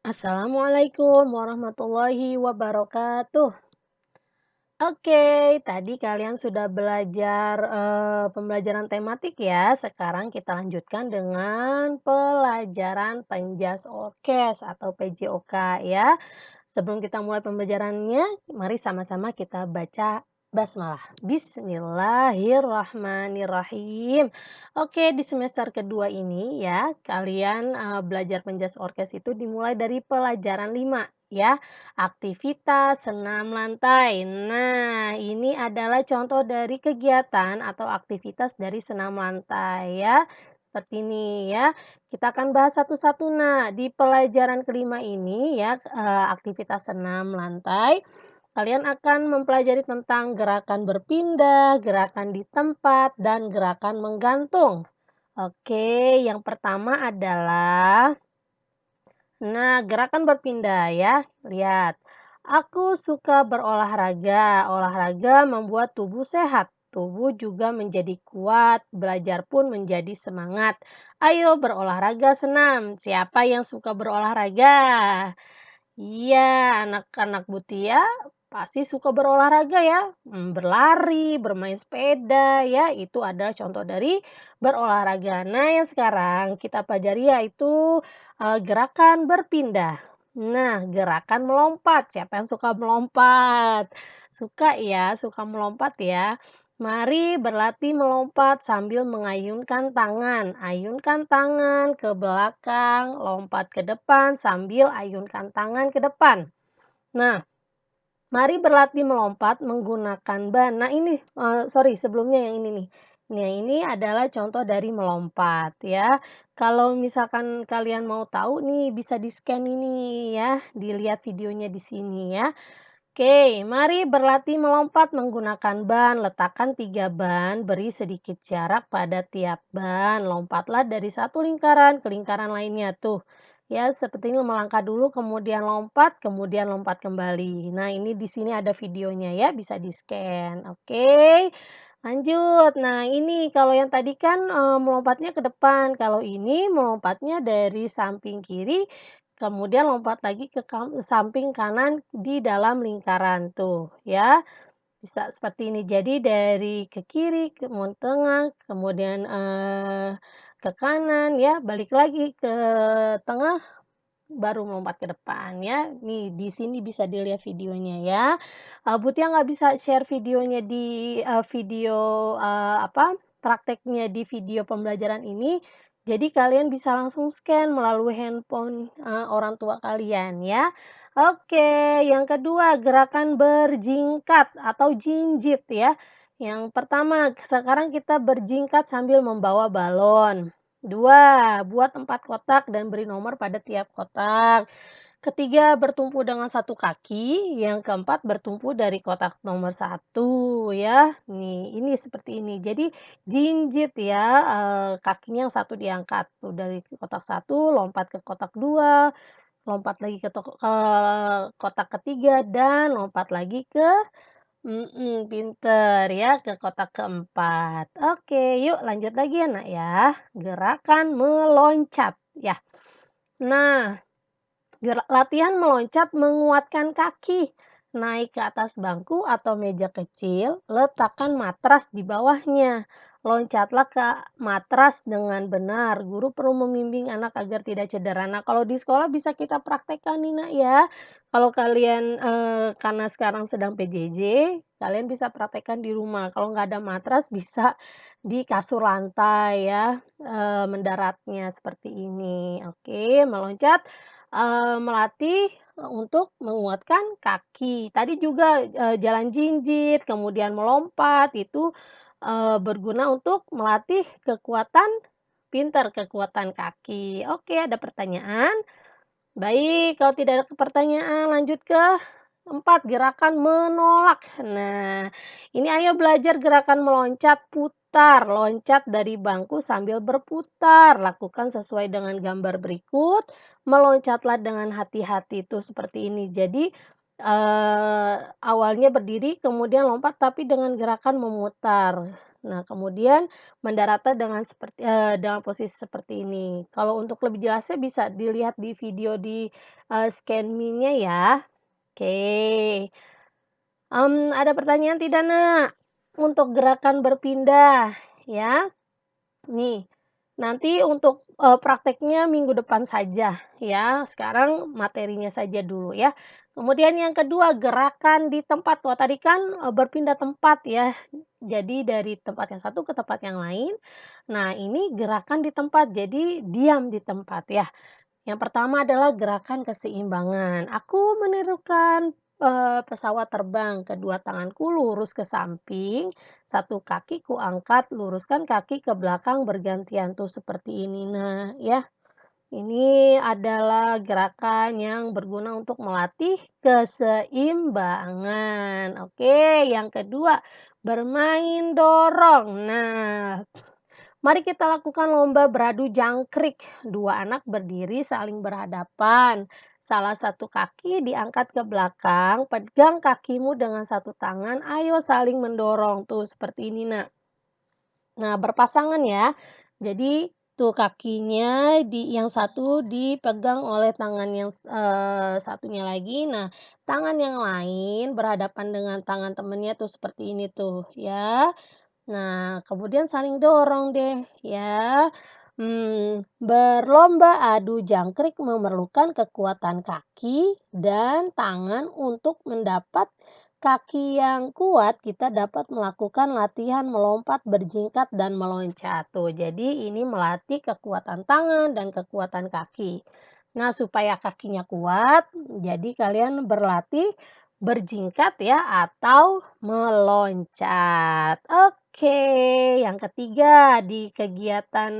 Assalamualaikum warahmatullahi wabarakatuh. Oke, tadi kalian sudah belajar, pembelajaran tematik ya. Sekarang kita lanjutkan dengan pelajaran penjas orkes atau PJOK ya. Sebelum kita mulai pembelajarannya, mari sama-sama kita baca basmalah. Bismillahirrahmanirrahim. Oke, di semester kedua ini ya, kalian belajar penjas orkes itu dimulai dari pelajaran 5 ya, aktivitas senam lantai. Nah, ini adalah contoh dari kegiatan atau aktivitas dari senam lantai ya. Seperti ini ya. Kita akan bahas satu-satu. Nah, di pelajaran kelima ini ya, aktivitas senam lantai, kalian akan mempelajari tentang gerakan berpindah, gerakan di tempat, dan gerakan menggantung. Oke, yang pertama adalah gerakan berpindah ya. Lihat, aku suka berolahraga. Olahraga membuat tubuh sehat. Tubuh juga menjadi kuat, belajar pun menjadi semangat. Ayo berolahraga senam. Siapa yang suka berolahraga? Iya, anak-anak Mutia pasti suka berolahraga ya, berlari, bermain sepeda ya, itu adalah contoh dari berolahraga. Nah, yang sekarang kita pelajari yaitu, gerakan berpindah. Nah, gerakan melompat, siapa yang suka melompat? Suka ya, suka melompat ya. Mari berlatih melompat sambil mengayunkan tangan. Ayunkan tangan ke belakang, lompat ke depan sambil ayunkan tangan ke depan. Nah, mari berlatih melompat menggunakan ban. Nah ini, sebelumnya yang ini nih. Nah ini adalah contoh dari melompat ya. Kalau misalkan kalian mau tahu nih bisa di-scan ini ya, dilihat videonya di sini ya. Oke, mari berlatih melompat menggunakan ban. Letakkan 3 ban, beri sedikit jarak pada tiap ban. Lompatlah dari satu lingkaran ke lingkaran lainnya tuh. Ya, seperti ini melangkah dulu, kemudian lompat kembali. Nah, ini di sini ada videonya ya, bisa di-scan. Oke, lanjut. Nah, ini kalau yang tadi kan melompatnya ke depan. Kalau ini melompatnya dari samping kiri kemudian lompat lagi ke samping kanan di dalam lingkaran tuh ya, bisa seperti ini. Jadi dari ke kiri, kemudian tengah, kemudian, ke kanan ya, balik lagi ke tengah, baru melompat ke depan ya. Nih di sini bisa dilihat videonya ya. Mutia nggak bisa share videonya di, prakteknya di video pembelajaran ini, jadi kalian bisa langsung scan melalui handphone, orang tua kalian ya. Oke, yang kedua gerakan berjingkat atau jinjit ya. Yang pertama, sekarang kita berjingkat sambil membawa balon. 2, buat 4 kotak dan beri nomor pada tiap kotak. Ketiga, bertumpu dengan satu kaki. Yang keempat, bertumpu dari kotak nomor satu ya. Nih, ini seperti ini. Jadi jinjit ya, kakinya yang satu diangkat. Tuh dari kotak satu, lompat ke kotak dua, lompat lagi ke kotak ketiga, dan lompat lagi ke pinter ya, ke kotak keempat. Oke, yuk lanjut lagi ya, Nak, ya. Gerakan meloncat, ya. Nah, latihan meloncat menguatkan kaki. Naik ke atas bangku atau meja kecil, letakkan matras di bawahnya. Loncatlah ke matras dengan benar. Guru perlu membimbing anak agar tidak cedera. Nah, kalau di sekolah bisa kita praktekkan nih, Nak, ya. Kalau kalian, karena sekarang sedang PJJ, kalian bisa praktekkan di rumah. Kalau nggak ada matras bisa di kasur lantai ya, mendaratnya seperti ini. Oke, meloncat melatih, untuk menguatkan kaki. Tadi juga, jalan jinjit, kemudian melompat, itu, berguna untuk melatih kekuatan pintar, kekuatan kaki. Oke, ada pertanyaan? Baik, kalau tidak ada pertanyaan, lanjut ke 4 gerakan menolak. Nah, ini ayo belajar gerakan meloncat putar, loncat dari bangku sambil berputar. Lakukan sesuai dengan gambar berikut. Meloncatlah dengan hati-hati itu seperti ini. Jadi, awalnya berdiri, kemudian lompat tapi dengan gerakan memutar. Nah, kemudian mendaratnya dengan posisi seperti ini. Kalau untuk lebih jelasnya bisa dilihat di video di, Scan Me-nya ya. Oke. Ada pertanyaan tidak, Nak? Untuk gerakan berpindah, ya. Nih, nanti untuk, prakteknya minggu depan saja ya, sekarang materinya saja dulu ya. Kemudian yang kedua, gerakan di tempat. Wah, tadi kan, berpindah tempat ya, jadi dari tempat yang satu ke tempat yang lain. Nah, ini gerakan di tempat, jadi diam di tempat ya. Yang pertama adalah gerakan keseimbangan. Aku menirukan, pesawat terbang, kedua tanganku lurus ke samping, satu kaki kuangkat, luruskan kaki ke belakang bergantian tuh seperti ini. Nah, ya, ini adalah gerakan yang berguna untuk melatih keseimbangan. Oke, yang kedua, bermain dorong. Nah, mari kita lakukan lomba beradu jangkrik. Dua anak berdiri saling berhadapan. Salah satu kaki diangkat ke belakang, pegang kakimu dengan satu tangan, ayo saling mendorong. Tuh, seperti ini, Nak. Nah, berpasangan ya. Jadi, tuh kakinya yang satu dipegang oleh tangan yang satunya lagi. Nah, tangan yang lain berhadapan dengan tangan temennya tuh seperti ini tuh, ya. Nah, kemudian saling dorong deh ya. Berlomba adu jangkrik memerlukan kekuatan kaki dan tangan untuk mendapat kaki yang kuat, kita dapat melakukan latihan melompat, berjingkat, dan meloncat. Tuh, jadi ini melatih kekuatan tangan dan kekuatan kaki. Nah, supaya kakinya kuat, jadi kalian berlatih berjingkat ya atau meloncat. Oke, yang ketiga di kegiatan,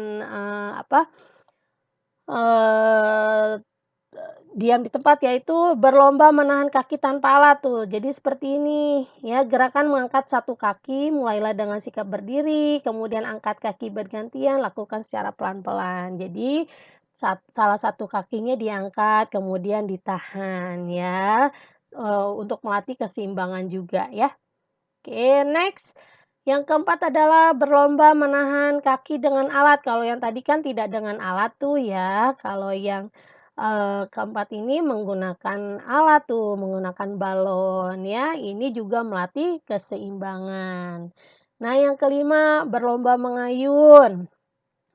eee, diam di tempat yaitu berlomba menahan kaki tanpa alat tuh. Jadi seperti ini ya, gerakan mengangkat satu kaki mulailah dengan sikap berdiri, kemudian angkat kaki bergantian, lakukan secara pelan-pelan. Jadi salah satu kakinya diangkat, kemudian ditahan ya, untuk melatih keseimbangan juga ya. Oke, next. Yang keempat adalah berlomba menahan kaki dengan alat. Kalau yang tadi kan tidak dengan alat tuh ya. Kalau yang, keempat ini menggunakan alat tuh, menggunakan balon ya. Ini juga melatih keseimbangan. Nah, yang kelima berlomba mengayun.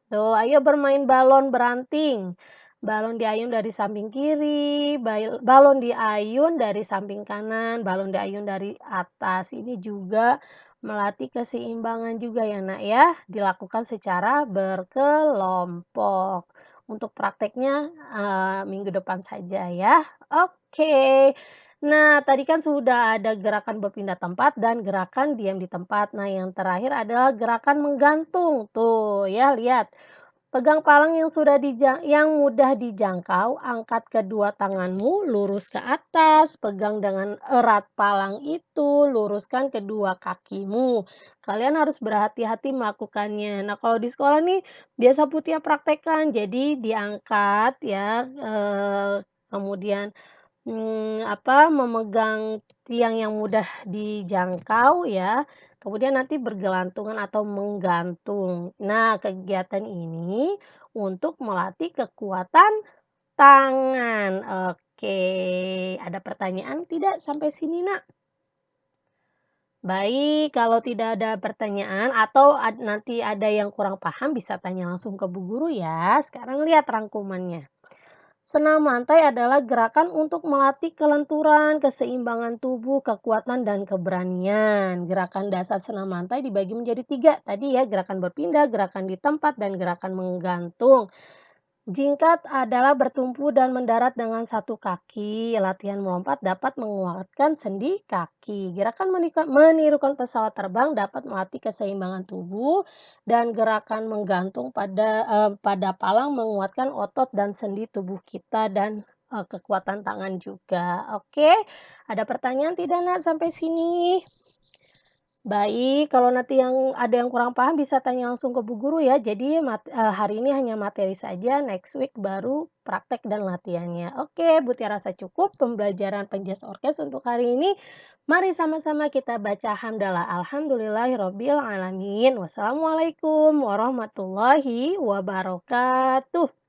Tuh, ayo bermain balon beranting. Balon diayun dari samping kiri, balon diayun dari samping kanan, balon diayun dari atas. Ini juga melatih keseimbangan juga ya, Nak, ya. Dilakukan secara berkelompok. Untuk prakteknya, minggu depan saja ya. Oke. Nah, tadi kan sudah ada gerakan berpindah tempat dan gerakan diam di tempat. Nah, yang terakhir adalah gerakan menggantung. Tuh, ya lihat. Pegang palang yang yang mudah dijangkau, angkat kedua tanganmu lurus ke atas, pegang dengan erat palang itu, luruskan kedua kakimu. Kalian harus berhati-hati melakukannya. Nah, kalau di sekolah nih biasa Mutia praktekkan, jadi diangkat ya, kemudian memegang tiang yang mudah dijangkau ya, kemudian nanti bergelantungan atau menggantung. Nah, kegiatan ini untuk melatih kekuatan tangan. Oke, ada pertanyaan tidak sampai sini, Nak? Baik, kalau tidak ada pertanyaan atau nanti ada yang kurang paham bisa tanya langsung ke Bu Guru ya. Sekarang lihat rangkumannya. Senam lantai adalah gerakan untuk melatih kelenturan, keseimbangan tubuh, kekuatan, dan keberanian. Gerakan dasar senam lantai dibagi menjadi tiga. Tadi ya, gerakan berpindah, gerakan di tempat, dan gerakan menggantung. Jingkat adalah bertumpu dan mendarat dengan satu kaki. Latihan melompat dapat menguatkan sendi kaki. Gerakan menirukan pesawat terbang dapat melatih keseimbangan tubuh dan gerakan menggantung pada palang menguatkan otot dan sendi tubuh kita dan kekuatan tangan juga. Oke, ada pertanyaan tidak Nak sampai sini? Baik, kalau nanti ada yang kurang paham bisa tanya langsung ke Bu Guru ya. Jadi hari ini hanya materi saja, next week baru praktek dan latihannya. Oke, Mutiara rasa cukup pembelajaran penjas orkes untuk hari ini. Mari sama-sama kita baca hamdalah. Alhamdulillahirobbil alamin. Wassalamualaikum warahmatullahi wabarakatuh.